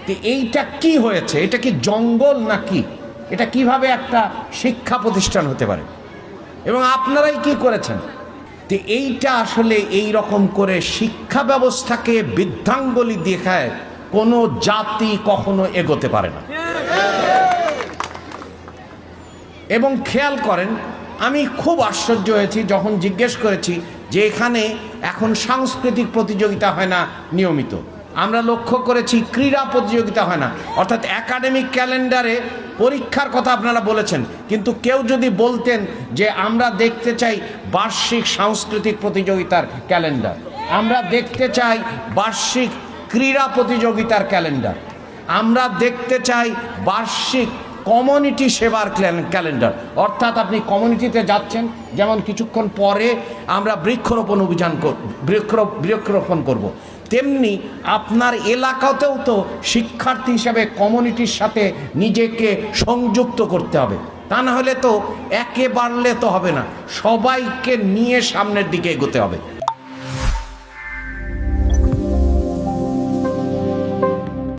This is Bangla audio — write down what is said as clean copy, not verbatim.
তো এইটা কি হয়েছে? এটা কি জঙ্গল নাকি? এটা কিভাবে একটা শিক্ষা প্রতিষ্ঠান হতে পারে? এবং আপনারাই কি করেছেন? তো এইটা আসলে এই রকম করে শিক্ষা ব্যবস্থাকে বৃদ্ধাঙ্গুলি দেখায় কোনো জাতি কখনো এগোতে পারে না। এবং খেয়াল করেন, আমি খুব আশ্চর্য হয়েছি যখন জিজ্ঞেস করেছি যে এখানে এখন সাংস্কৃতিক প্রতিযোগিতা হয় না নিয়মিত, আমরা লক্ষ্য করেছি ক্রীড়া প্রতিযোগিতা হয় না, অর্থাৎ একাডেমিক ক্যালেন্ডারে পরীক্ষার কথা আপনারা বলেছেন, কিন্তু কেউ যদি বলতেন যে আমরা দেখতে চাই বার্ষিক সাংস্কৃতিক প্রতিযোগিতার ক্যালেন্ডার, আমরা দেখতে চাই বার্ষিক ক্রীড়া প্রতিযোগিতার ক্যালেন্ডার, আমরা দেখতে চাই বার্ষিক কমিউনিটি সেবার ক্যালেন্ডার, অর্থাৎ আপনি কমিউনিটিতে যাচ্ছেন, যেমন কিছুক্ষণ পরে আমরা বৃক্ষরোপণ অভিযান বৃক্ষরোপণ করব, তেমনি আপনার এলাকাতেও তো শিক্ষার্থী হিসাবে কমিউনিটির সাথে নিজেকে সংযুক্ত করতে হবে। তা না হলে তো একে বাড়লে তো হবে না, সবাইকে নিয়ে সামনের দিকে এগোতে হবে।